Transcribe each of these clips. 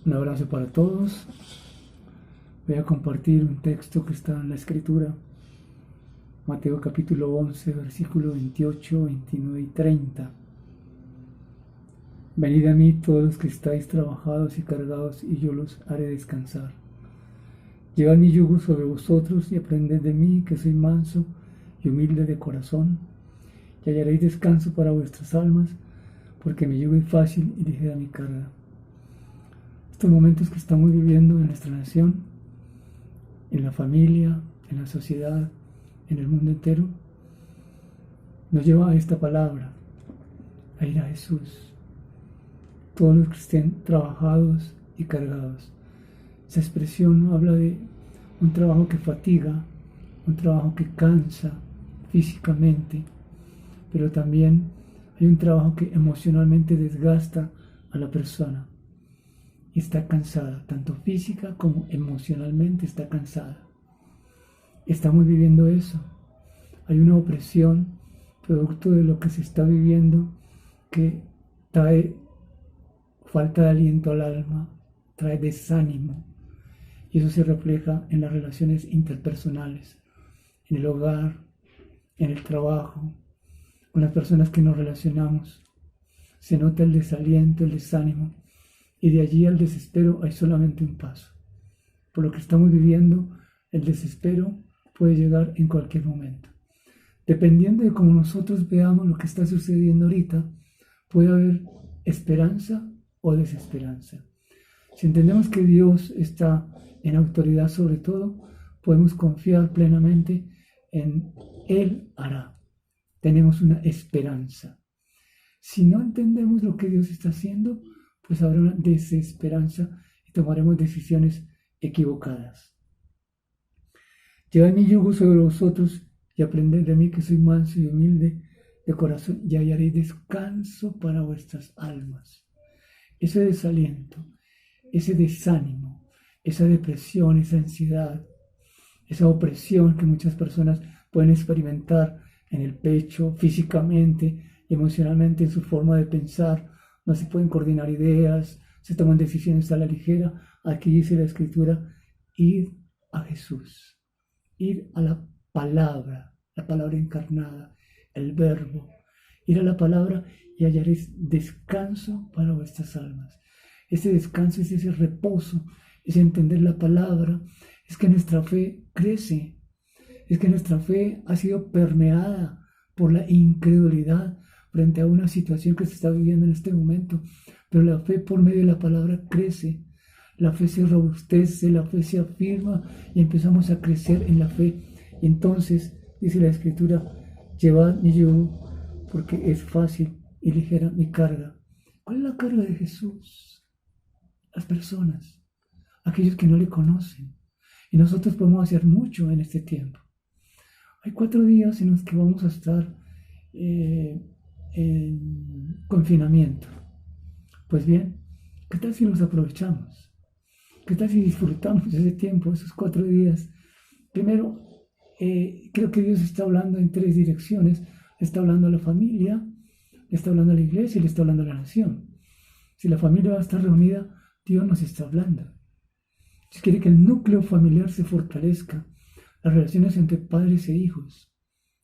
Un abrazo para todos. Voy a compartir un texto que está en la Escritura, Mateo capítulo 11, versículos 28, 29 y 30. Venid a mí todos los que estáis trabajados y cargados, y yo los haré descansar. Llevad mi yugo sobre vosotros y aprended de mí, que soy manso y humilde de corazón, y hallaréis descanso para vuestras almas, porque mi yugo es fácil y ligera mi carga. Estos momentos que estamos viviendo en nuestra nación, en la familia, en la sociedad, en el mundo entero, nos lleva a esta palabra, a ir a Jesús. Todos los que estén trabajados y cargados. Esa expresión habla de un trabajo que fatiga, un trabajo que cansa físicamente, pero también hay un trabajo que emocionalmente desgasta a la persona. Y está cansada, tanto física como emocionalmente está cansada. Estamos viviendo eso. Hay una opresión producto de lo que se está viviendo que trae falta de aliento al alma, trae desánimo. Y eso se refleja en las relaciones interpersonales, en el hogar, en el trabajo, con las personas que nos relacionamos. Se nota el desaliento, el desánimo, y de allí al desespero hay solamente un paso. Por lo que estamos viviendo, el desespero puede llegar en cualquier momento. Dependiendo de cómo nosotros veamos lo que está sucediendo ahorita, puede haber esperanza o desesperanza. Si entendemos que Dios está en autoridad sobre todo, podemos confiar plenamente en Él hará. Tenemos una esperanza. Si no entendemos lo que Dios está haciendo, pues habrá una desesperanza y tomaremos decisiones equivocadas. Llevad mi yugo sobre vosotros y aprended de mí, que soy manso y humilde de corazón, y hallaréis descanso para vuestras almas. Ese desaliento, ese desánimo, esa depresión, esa ansiedad, esa opresión que muchas personas pueden experimentar en el pecho, físicamente, emocionalmente, en su forma de pensar, no se pueden coordinar ideas, se toman decisiones a la ligera. Aquí dice la Escritura, id a Jesús, id a la palabra encarnada, el verbo, ir a la palabra y hallaréis descanso para vuestras almas. Ese descanso es ese reposo, es entender la palabra, es que nuestra fe crece, es que nuestra fe ha sido permeada por la incredulidad frente a una situación que se está viviendo en este momento, pero la fe por medio de la palabra crece, la fe se robustece, la fe se afirma y empezamos a crecer en la fe. Y entonces, dice la Escritura, llevad mi yugo porque es fácil y ligera mi carga. ¿Cuál es la carga de Jesús? Las personas, aquellos que no le conocen. Y nosotros podemos hacer mucho en este tiempo. Hay 4 días en los que vamos a estar en confinamiento. Pues bien, ¿qué tal si los aprovechamos? ¿Qué tal si disfrutamos ese tiempo, esos 4 días? Primero, creo que Dios está hablando en 3 direcciones. Le está hablando a la familia, le está hablando a la iglesia y le está hablando a la nación. Si la familia va a estar reunida, Dios nos está hablando. Si quiere que el núcleo familiar se fortalezca, las relaciones entre padres e hijos,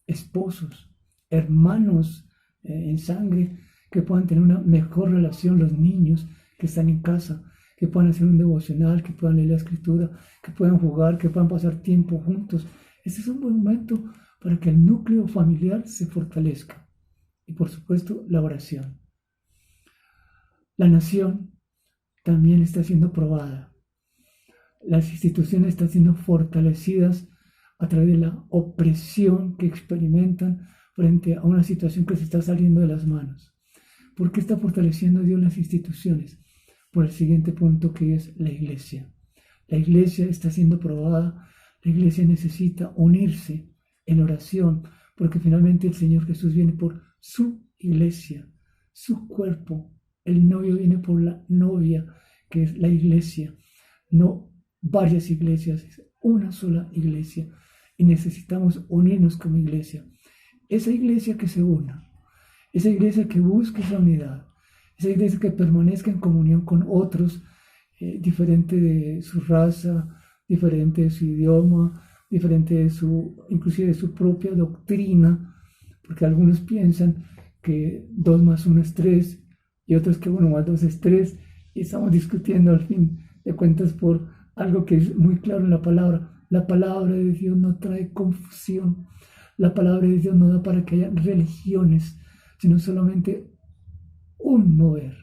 esposos, hermanos en sangre, que puedan tener una mejor relación los niños que están en casa, que puedan hacer un devocional, que puedan leer la Escritura, que puedan jugar, que puedan pasar tiempo juntos. Este es un buen momento para que el núcleo familiar se fortalezca. Y por supuesto, la oración. La nación también está siendo probada. Las instituciones están siendo fortalecidas a través de la opresión que experimentan frente a una situación que se está saliendo de las manos. ¿Por qué está fortaleciendo Dios las instituciones? Por el siguiente punto, que es la iglesia. La iglesia está siendo probada, la iglesia necesita unirse en oración, porque finalmente el Señor Jesús viene por su iglesia, su cuerpo. El novio viene por la novia, que es la iglesia. No varias iglesias, es una sola iglesia. Y necesitamos unirnos como iglesia. Esa iglesia que se una, esa iglesia que busque esa unidad, esa iglesia que permanezca en comunión con otros, diferente de su raza, diferente de su idioma, diferente de inclusive de su propia doctrina, porque algunos piensan que 2 más 1 es 3 y otros que 1 más 2 es 3, y estamos discutiendo al fin de cuentas por algo que es muy claro en la palabra. La palabra de Dios no trae confusión. La palabra de Dios no da para que haya religiones, sino solamente un mover,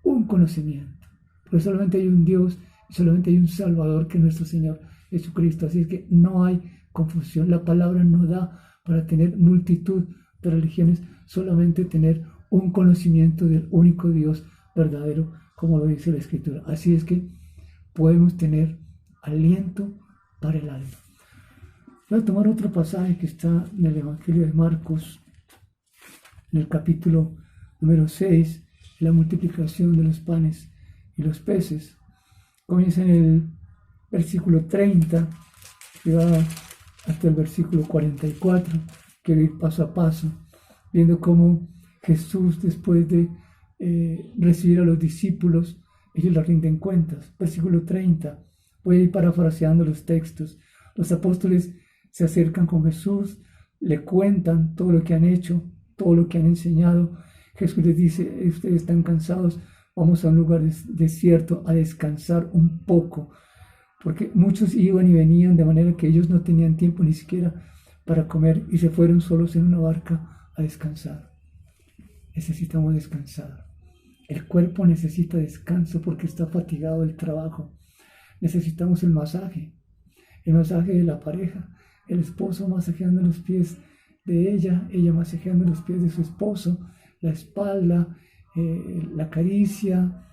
un conocimiento. Porque solamente hay un Dios y solamente hay un Salvador, que es nuestro Señor Jesucristo. Así es que no hay confusión. La palabra no da para tener multitud de religiones, solamente tener un conocimiento del único Dios verdadero, como lo dice la Escritura. Así es que podemos tener aliento para el alma. Voy a tomar otro pasaje que está en el Evangelio de Marcos, en el capítulo número 6, la multiplicación de los panes y los peces. Comienza en el versículo 30 y va hasta el versículo 44. Quiero ir paso a paso, viendo cómo Jesús, después de recibir a los discípulos, ellos le rinden cuentas. Versículo 30, voy a ir parafraseando los textos. Los apóstoles se acercan con Jesús, le cuentan todo lo que han hecho, todo lo que han enseñado. Jesús les dice: ustedes están cansados, vamos a un lugar desierto a descansar un poco, porque muchos iban y venían, de manera que ellos no tenían tiempo ni siquiera para comer, y se fueron solos en una barca a descansar. Necesitamos descansar. El cuerpo necesita descanso porque está fatigado del trabajo. Necesitamos el masaje de la pareja, el esposo masajeando los pies de ella masajeando los pies de su esposo, la espalda, la caricia,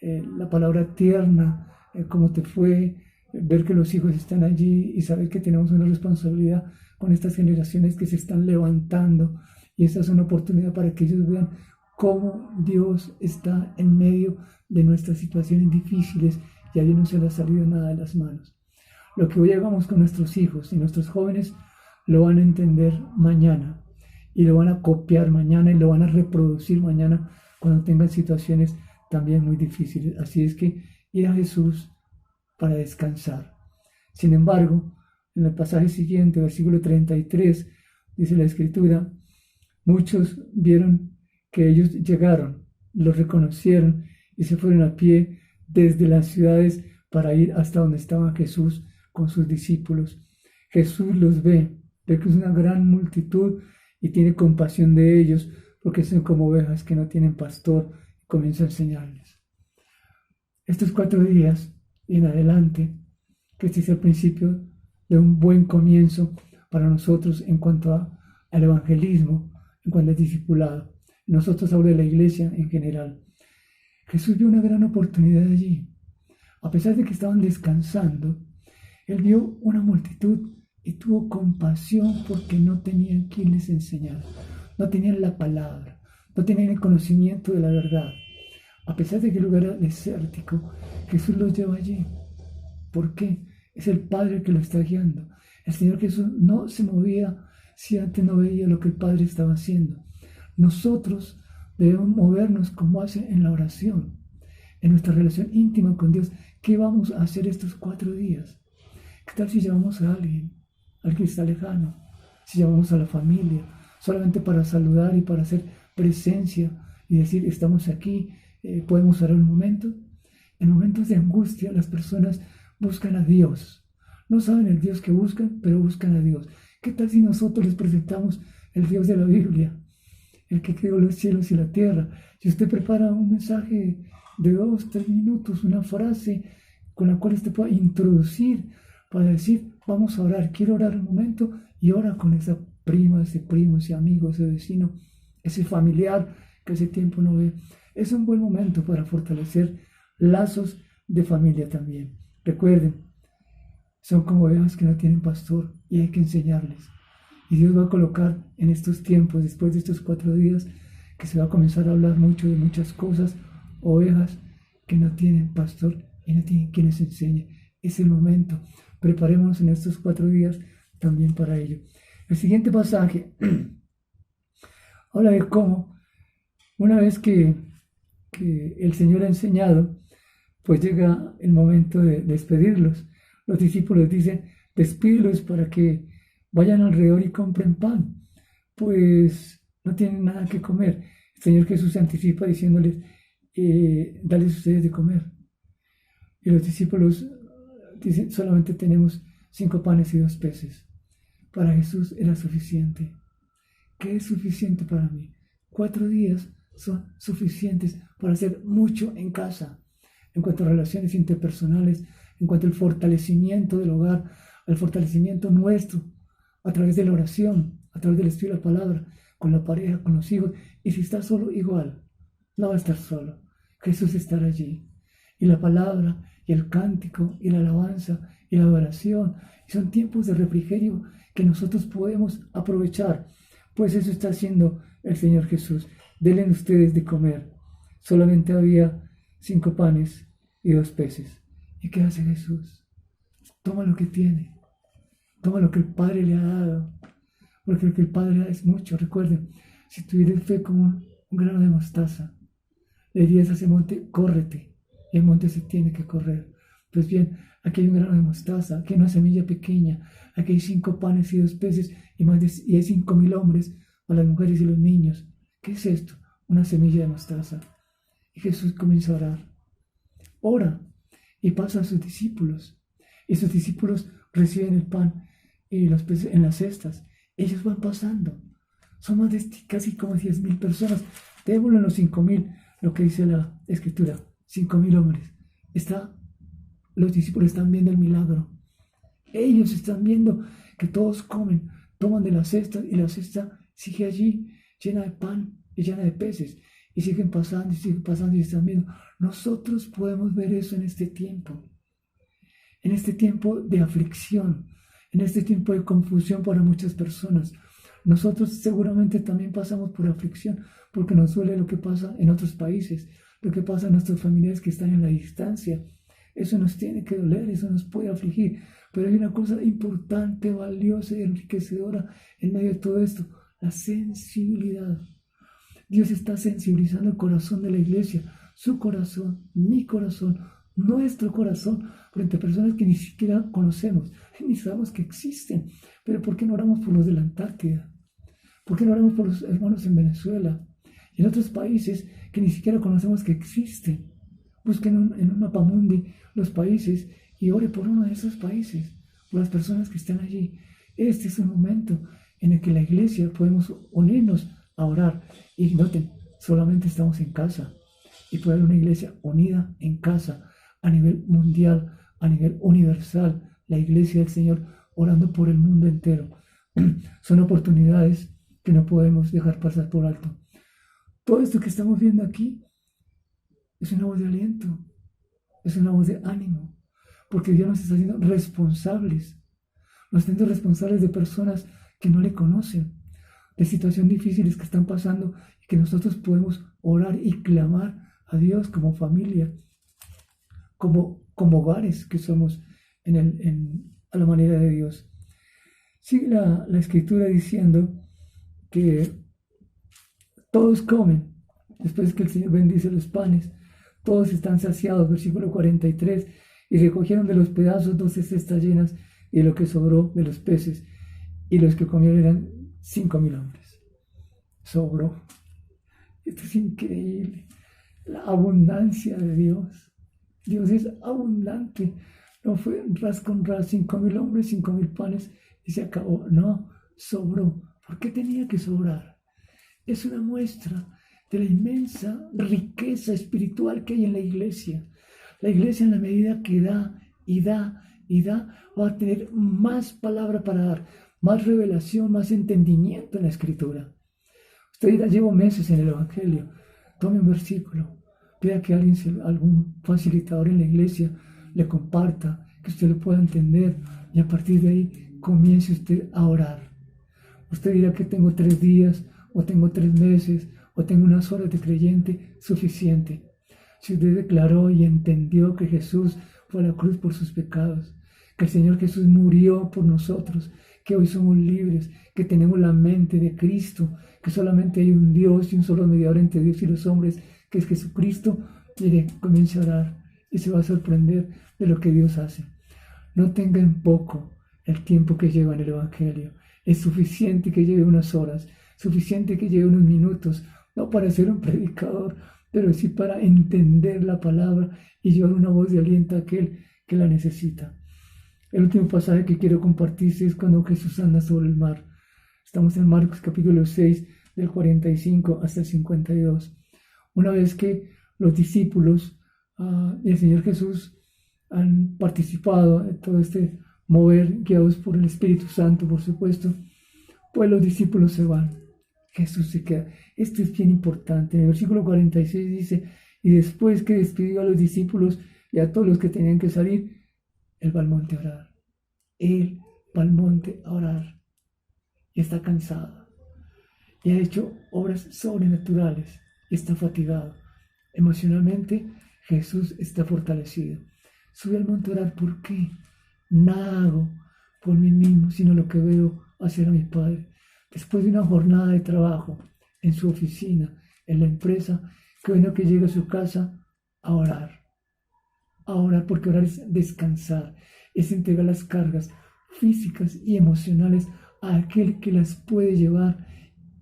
la palabra tierna, cómo te fue, ver que los hijos están allí y saber que tenemos una responsabilidad con estas generaciones que se están levantando, y esta es una oportunidad para que ellos vean cómo Dios está en medio de nuestras situaciones difíciles y a Dios no se le ha salido nada de las manos. Lo que hoy hagamos con nuestros hijos y nuestros jóvenes lo van a entender mañana y lo van a copiar mañana y lo van a reproducir mañana cuando tengan situaciones también muy difíciles. Así es que ir a Jesús para descansar. Sin embargo, en el pasaje siguiente, versículo 33, dice la Escritura: muchos vieron que ellos llegaron, los reconocieron y se fueron a pie desde las ciudades para ir hasta donde estaba Jesús con sus discípulos. Jesús los ve que es una gran multitud y tiene compasión de ellos, porque son como ovejas que no tienen pastor, y comienza a enseñarles. Estos 4 días y en adelante, que este es el principio de un buen comienzo para nosotros en cuanto al evangelismo, en cuanto al discipulado. Nosotros hablo de la iglesia en general. Jesús vio una gran oportunidad allí. A pesar de que estaban descansando, Él vio una multitud y tuvo compasión porque no tenían quien les enseñara. No tenían la palabra, no tenían el conocimiento de la verdad. A pesar de que el lugar era desértico, Jesús los lleva allí. ¿Por qué? Es el Padre que lo está guiando. El Señor Jesús no se movía si antes no veía lo que el Padre estaba haciendo. Nosotros debemos movernos como hace en la oración, en nuestra relación íntima con Dios. ¿Qué vamos a hacer estos 4 días? ¿Qué tal si llamamos a alguien que está lejano? Si llamamos a la familia, solamente para saludar y para hacer presencia y decir: estamos aquí, podemos orar un momento. En momentos de angustia, las personas buscan a Dios. No saben el Dios que buscan, pero buscan a Dios. ¿Qué tal si nosotros les presentamos el Dios de la Biblia, el que creó los cielos y la tierra? Si usted prepara un mensaje de 2, 3 minutos, una frase con la cual usted pueda introducir para decir: vamos a orar, quiero orar un momento, y ora con esa prima, ese primo, ese amigo, ese vecino, ese familiar que hace tiempo no ve. Es un buen momento para fortalecer lazos de familia también. Recuerden, son como ovejas que no tienen pastor y hay que enseñarles. Y Dios va a colocar en estos tiempos, después de estos 4 días, que se va a comenzar a hablar mucho de muchas cosas, ovejas que no tienen pastor y no tienen quien les enseñe. Es el momento. Preparémonos en estos 4 días también para ello. El siguiente pasaje habla de cómo, una vez que el Señor ha enseñado, pues llega el momento de despedirlos. Los discípulos dicen, despídelos para que vayan alrededor y compren pan, pues no tienen nada que comer. El Señor Jesús se anticipa diciéndoles, dales ustedes de comer. Y los discípulos dicen, solamente tenemos 5 panes y 2 peces. Para Jesús era suficiente. ¿Qué es suficiente para mí? 4 días son suficientes para hacer mucho en casa, en cuanto a relaciones interpersonales, en cuanto al fortalecimiento del hogar, al fortalecimiento nuestro, a través de la oración, a través del estudio de la palabra, con la pareja, con los hijos. Y si está solo, igual, no va a estar solo. Jesús estará allí. Y la palabra, y el cántico, y la alabanza, y la adoración, y son tiempos de refrigerio que nosotros podemos aprovechar. Pues eso está haciendo el Señor Jesús. Denle ustedes de comer. Solamente había 5 panes y 2 peces. ¿Y qué hace Jesús? Toma lo que tiene. Toma lo que el Padre le ha dado. Porque lo que el Padre da es mucho. Recuerden, si tuvieras fe como un grano de mostaza, le dirías a ese monte, córrete. Y el monte se tiene que correr. Pues bien, aquí hay un grano de mostaza, aquí hay una semilla pequeña, aquí hay 5 panes y 2 peces y hay 5,000 hombres, a las mujeres y los niños. ¿Qué es esto? Una semilla de mostaza. Y Jesús comienza a orar. Ora y pasa a sus discípulos. Y sus discípulos reciben el pan y los peces en las cestas. Ellos van pasando. Son más de casi como 10,000 personas. Démoslo en los 5,000, lo que dice la Escritura. 5,000 hombres. Los discípulos están viendo el milagro. Ellos están viendo que todos comen, toman de la cesta y la cesta sigue allí, llena de pan y llena de peces. Y siguen pasando y están viendo. Nosotros podemos ver eso en este tiempo de aflicción, en este tiempo de confusión para muchas personas. Nosotros seguramente también pasamos por aflicción porque nos duele lo que pasa en otros países, lo que pasa a nuestros familiares que están en la distancia. Eso nos tiene que doler, eso nos puede afligir. Pero hay una cosa importante, valiosa y enriquecedora en medio de todo esto: la sensibilidad. Dios está sensibilizando el corazón de la iglesia, su corazón, mi corazón, nuestro corazón, frente a personas que ni siquiera conocemos, ni sabemos que existen. Pero ¿por qué no oramos por los de la Antártida? ¿Por qué no oramos por los hermanos en Venezuela y en otros países que ni siquiera conocemos que existen? Busquen en un mapamundi los países y ore por uno de esos países, por las personas que están allí. Este es un momento en el que la iglesia podemos unirnos a orar. Y noten, solamente estamos en casa. Y puede haber una iglesia unida en casa, a nivel mundial, a nivel universal. La iglesia del Señor orando por el mundo entero. Son oportunidades que no podemos dejar pasar por alto. Todo esto que estamos viendo aquí es una voz de aliento, es una voz de ánimo, porque Dios nos está haciendo responsables. Nos está haciendo responsables de personas que no le conocen, de situaciones difíciles que están pasando y que nosotros podemos orar y clamar a Dios como familia, como hogares que somos a la manera de Dios. Sigue la Escritura diciendo que todos comen, después que el Señor bendice los panes, todos están saciados, versículo 43, y recogieron de los pedazos 12 cestas llenas y lo que sobró de los peces, y los que comieron eran 5,000 hombres. Sobró. Esto es increíble. La abundancia de Dios. Dios es abundante. No fue ras con ras, 5,000 hombres, 5,000 panes y se acabó. No, sobró. ¿Por qué tenía que sobrar? Es una muestra de la inmensa riqueza espiritual que hay en la iglesia. La iglesia, en la medida que da y da y da, va a tener más palabra para dar, más revelación, más entendimiento en la Escritura. Usted dirá, llevo meses en el Evangelio. Tome un versículo, pida que algún facilitador en la iglesia le comparta, que usted lo pueda entender, y a partir de ahí comience usted a orar. Usted dirá que tengo 3 días, o tengo 3 meses, o tengo unas horas de creyente, suficiente. Si usted declaró y entendió que Jesús fue a la cruz por sus pecados, que el Señor Jesús murió por nosotros, que hoy somos libres, que tenemos la mente de Cristo, que solamente hay un Dios y un solo mediador entre Dios y los hombres, que es Jesucristo, mire, comience a orar y se va a sorprender de lo que Dios hace. No tenga en poco el tiempo que lleva en el Evangelio. Es suficiente que lleve unas horas, suficiente que lleve unos minutos, no para ser un predicador, pero sí para entender la palabra y llevar una voz de aliento a aquel que la necesita. El último pasaje que quiero compartirse es cuando Jesús anda sobre el mar. Estamos en Marcos capítulo 6, del 45 hasta el 52. Una vez que los discípulos del Señor Jesús han participado en todo este mover, guiados por el Espíritu Santo, por supuesto, pues los discípulos se van. Jesús se queda. Esto es bien importante. En el versículo 46 dice, y después que despidió a los discípulos y a todos los que tenían que salir, Él va al monte a orar. Él va al monte a orar. Y está cansado. Y ha hecho obras sobrenaturales. Y está fatigado. Emocionalmente, Jesús está fortalecido. Sube al monte a orar. ¿Por qué? Nada hago por mí mismo, sino lo que veo hacer a mi Padre. Después de una jornada de trabajo en su oficina, en la empresa, qué bueno que llega a su casa a orar. A orar, porque orar es descansar, es entregar las cargas físicas y emocionales a aquel que las puede llevar.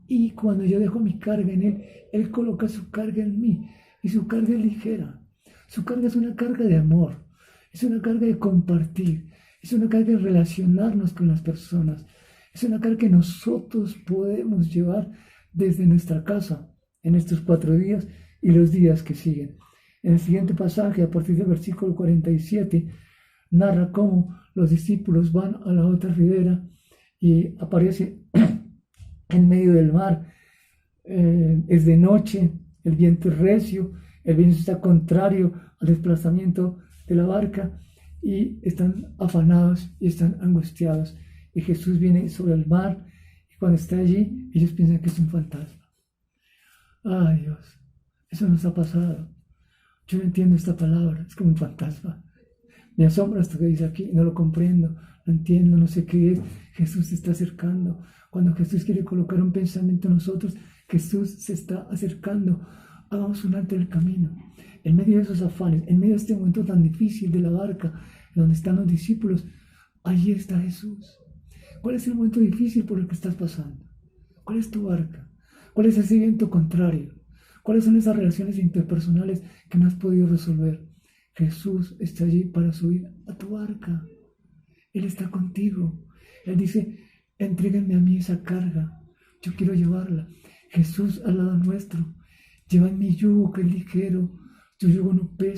Y cuando yo dejo mi carga en Él, Él coloca su carga en mí. Y su carga es ligera. Su carga es una carga de amor. Es una carga de compartir. Es una carga de relacionarnos con las personas. Es una carga que nosotros podemos llevar desde nuestra casa en estos 4 días y los días que siguen. En el siguiente pasaje, a partir del versículo 47, narra cómo los discípulos van a la otra ribera y aparece en medio del mar. Es de noche, el viento es recio, el viento está contrario al desplazamiento de la barca y están afanados y están angustiados. Y Jesús viene sobre el mar y cuando está allí, ellos piensan que es un fantasma. Ay Dios, eso nos ha pasado. Yo no entiendo esta palabra, es como un fantasma. Me asombra esto que dice aquí, no lo comprendo, no entiendo, no sé qué es. Jesús se está acercando. Cuando Jesús quiere colocar un pensamiento en nosotros, Jesús se está acercando. Hagamos un alto en el camino. En medio de esos afanes, en medio de este momento tan difícil de la barca, donde están los discípulos, allí está Jesús. ¿Cuál es el momento difícil por el que estás pasando? ¿Cuál es tu barca? ¿Cuál es ese viento contrario? ¿Cuáles son esas relaciones interpersonales que no has podido resolver? Jesús está allí para subir a tu barca. Él está contigo. Él dice, entréguenme a mí esa carga. Yo quiero llevarla. Jesús al lado nuestro. Lleva mi yugo que es ligero. Tu yugo no pesa.